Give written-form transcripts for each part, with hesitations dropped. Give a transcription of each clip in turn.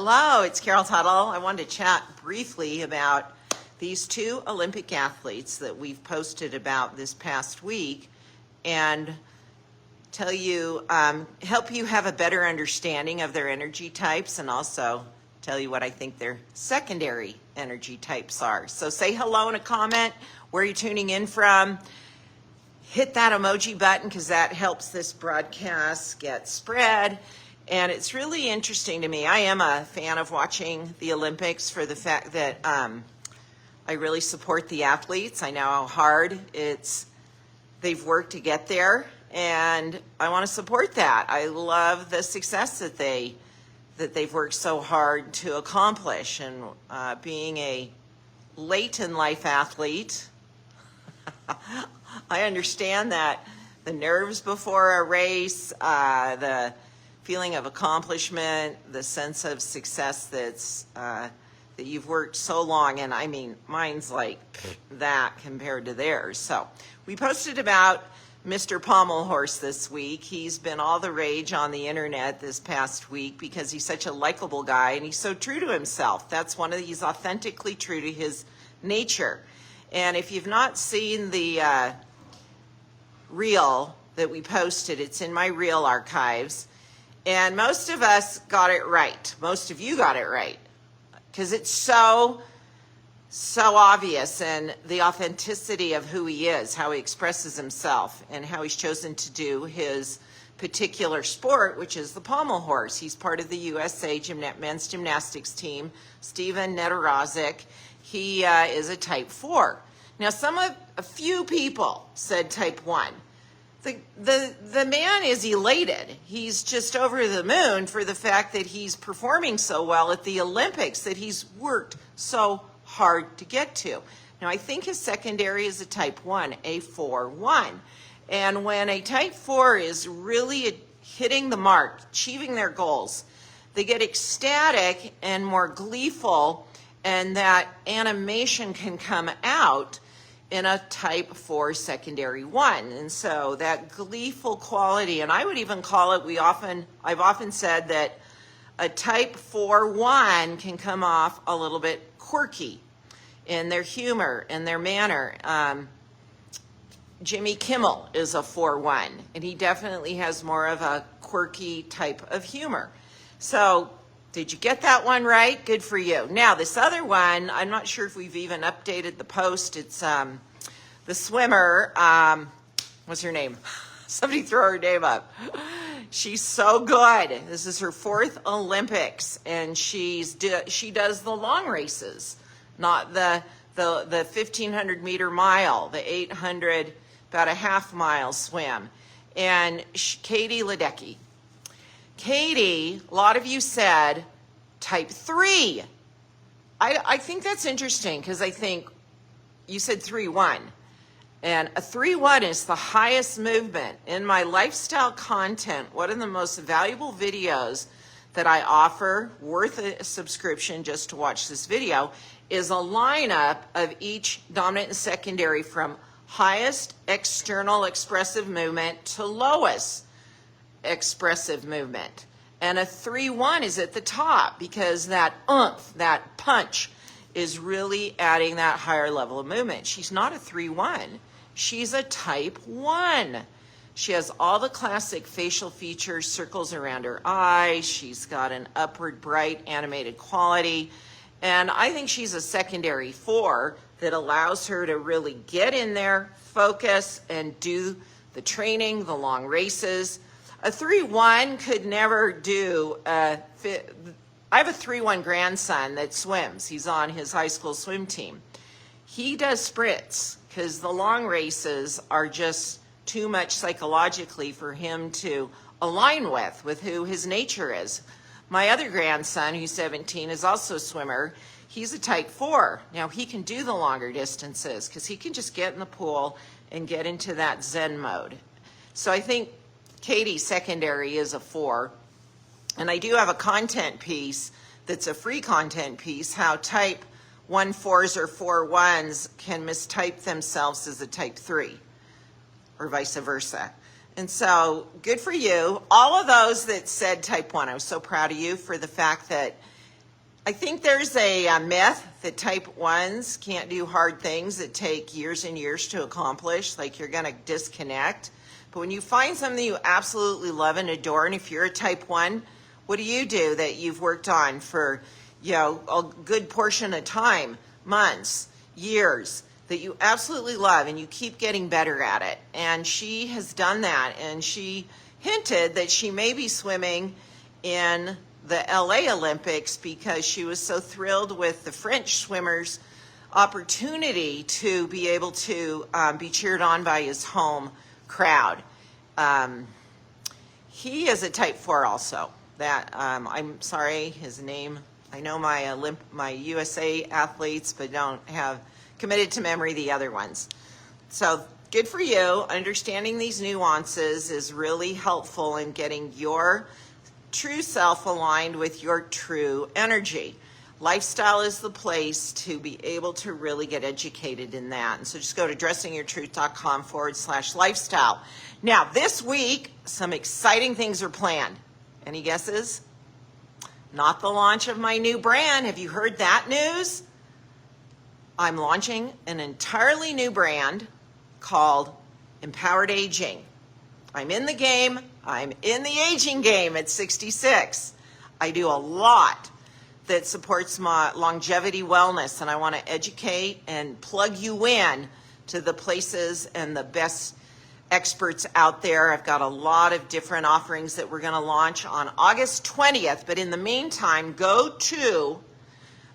Hello, it's Carol Tuttle. I wanted to chat briefly about these two Olympic athletes that we've posted about this past week and tell you, help you have a better understanding of their energy types and also tell you what I think their secondary energy types are. So say hello in a comment, where you're tuning in from. Hit that emoji button because that helps this broadcast get spread. And it's really interesting to me. I am a fan of watching the Olympics for the fact that I really support the athletes. I know how hard they've worked to get there, and I want to support that. I love the success that they've worked so hard to accomplish. And being a late in life athlete, I understand that the nerves before a race, the feeling of accomplishment, the sense of success that you've worked so long, and I mean, mine's like that compared to theirs. So we posted about Mr. Pommel Horse this week. He's been all the rage on the internet this past week because he's such a likable guy and he's so true to himself. That's he's authentically true to his nature. And if you've not seen the reel that we posted, it's in my reel archives. And most of us got it right. Most of you got it right. Because it's so obvious, and the authenticity of who he is, how he expresses himself, and how he's chosen to do his particular sport, which is the pommel horse. He's part of the USA men's gymnastics team, Steven Nedoroscik. He is a type 4. Now, a few people said type 1. The man is elated. He's just over the moon for the fact that he's performing so well at the Olympics that he's worked so hard to get to. Now, I think his secondary is a type 1, a 4-1. And when a type 4 is really hitting the mark, achieving their goals, they get ecstatic and more gleeful, and that animation can come out in a type 4 secondary 1. And so that gleeful quality, and I would even call it, I've often said that a type 4-1 can come off a little bit quirky in their humor and their manner. Jimmy Kimmel is a 4-1, and he definitely has more of a quirky type of humor. So did you get that one right? Good for you. Now, this other one, I'm not sure if we've even updated the post. It's the swimmer, what's her name? Somebody throw her name up. She's so good. This is her 4th Olympics, and she does the long races, not the 1,500 meter mile, the 800, about a half mile swim. And Katie Ledecky. Katie, a lot of you said type 3. I think that's interesting because I think you said 3-1. And a 3-1 is the highest movement. In my lifestyle content, one of the most valuable videos that I offer, worth a subscription just to watch this video, is a lineup of each dominant and secondary from highest external expressive movement to lowest expressive movement. And a 3-1 is at the top because that oomph, that punch, is really adding that higher level of movement. She's not a 3-1. She's a type 1. She has all the classic facial features, circles around her eyes. She's got an upward, bright, animated quality. And I think she's a secondary 4 that allows her to really get in there, focus, and do the training, the long races. A 3-1 could never do I have a 3-1 grandson that swims. He's on his high school swim team. He does sprints because the long races are just too much psychologically for him to align with who his nature is. My other grandson, who's 17, is also a swimmer. He's a type 4. Now, he can do the longer distances because he can just get in the pool and get into that Zen mode. So I think Katie's secondary is a 4. And I do have a content piece that's a free content piece, how type 1-4s or 4-1s can mistype themselves as a type 3 or vice versa. And so good for you. All of those that said type 1, I was so proud of you for the fact that I think there's a myth that type 1s can't do hard things that take years and years to accomplish, like you're going to disconnect. But when you find something you absolutely love and adore, and if you're a type 1, what do you do that you've worked on for, a good portion of time, months, years, that you absolutely love and you keep getting better at it? And she has done that, and she hinted that she may be swimming in the LA Olympics because she was so thrilled with the French swimmers' opportunity to be able to be cheered on by his home crowd. He is a type 4 also. That I'm sorry, his name, I know my USA athletes, but don't have committed to memory the other ones. So good for you. Understanding these nuances is really helpful in getting your true self aligned with your true energy. Lifestyle is the place to be able to really get educated in that. And so just go to dressingyourtruth.com/lifestyle. Now, this week, some exciting things are planned. Any guesses? Not the launch of my new brand. Have you heard that news? I'm launching an entirely new brand called Empowered Aging. I'm in the game. I'm in the aging game at 66. I do a lot that supports my longevity wellness, and I want to educate and plug you in to the places and the best experts out there. I've got a lot of different offerings that we're going to launch on August 20th, but in the meantime, go to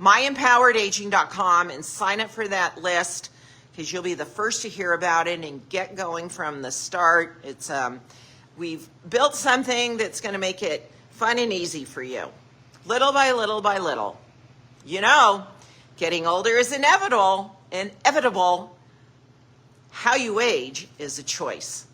myempoweredaging.com and sign up for that list, because you'll be the first to hear about it and get going from the start. It's we've built something that's going to make it fun and easy for you, little by little by little. Getting older is inevitable. How you age is a choice.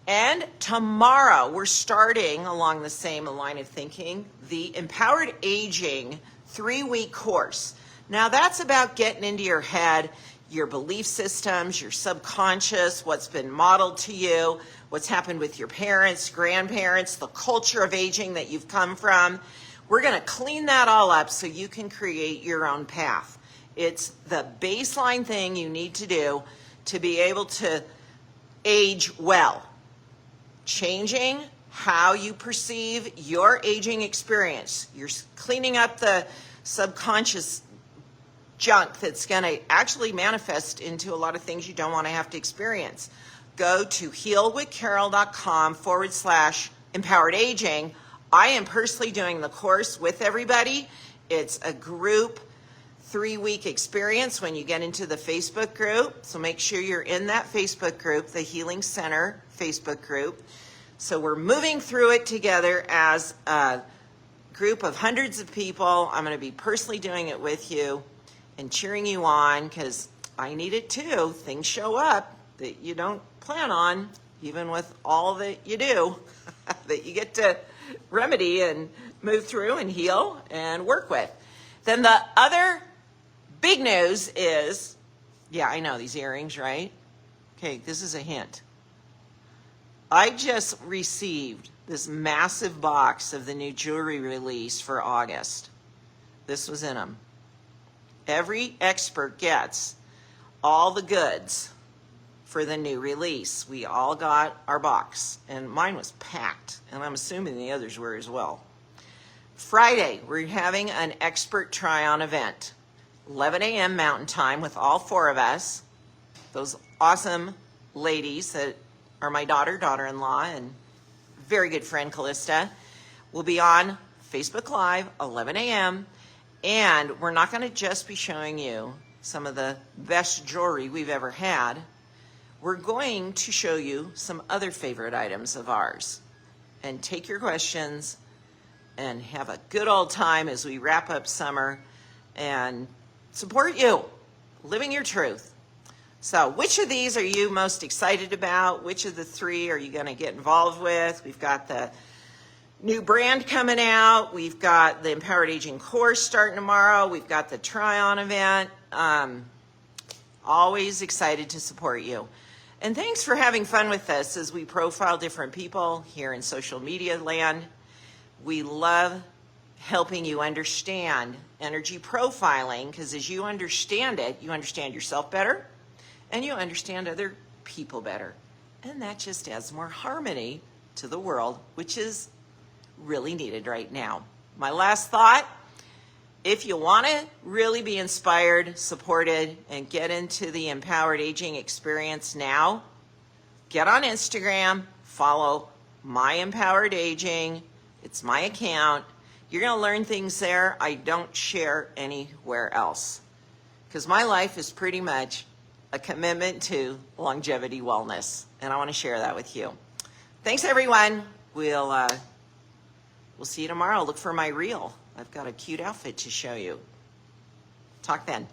And tomorrow we're starting along the same line of thinking, the Empowered Aging 3-week course. Now that's about getting into your head, your belief systems, your subconscious, what's been modeled to you, what's happened with your parents, grandparents, the culture of aging that you've come from. We're going to clean that all up so you can create your own path. It's the baseline thing you need to do to be able to age well. Changing how you perceive your aging experience. You're cleaning up the subconscious junk that's going to actually manifest into a lot of things you don't want to have to experience. Go to healwithcarol.com/empowered aging. I am personally doing the course with everybody. It's a group 3-week experience when you get into the Facebook group. So make sure you're in that Facebook group, the Healing Center Facebook group. So we're moving through it together as a group of hundreds of people. I'm going to be personally doing it with you and cheering you on, because I need it too. Things show up that you don't plan on, even with all that you do, that you get to remedy and move through and heal and work with. Then the other big news is, I know these earrings, right? Okay, this is a hint. I just received this massive box of the new jewelry release for August. This was in them. Every expert gets all the goods for the new release. We all got our box, and mine was packed, and I'm assuming the others were as well. Friday, we're having an expert try-on event, 11 a.m. Mountain Time, with all 4 of us, those awesome ladies that are my daughter-in-law, and very good friend Callista. Will be on Facebook Live, 11 a.m., and we're not going to just be showing you some of the best jewelry we've ever had. We're going to show you some other favorite items of ours and take your questions and have a good old time as we wrap up summer and support you, living your truth. So which of these are you most excited about? Which of the 3 are you going to get involved with? We've got the new brand coming out. We've got the Empowered Aging course starting tomorrow. We've got the try-on event. Always excited to support you. And thanks for having fun with us as we profile different people here in social media land. We love helping you understand energy profiling, because as you understand it, you understand yourself better and you understand other people better. And that just adds more harmony to the world, which is really needed right now. My last thought, if you want to really be inspired, supported, and get into the empowered aging experience now, get on Instagram, follow My Empowered Aging. It's my account. You're going to learn things there I don't share anywhere else, because my life is pretty much a commitment to longevity wellness, and I want to share that with you. Thanks, everyone. We'll see you tomorrow. Look for my reel. I've got a cute outfit to show you. Talk then.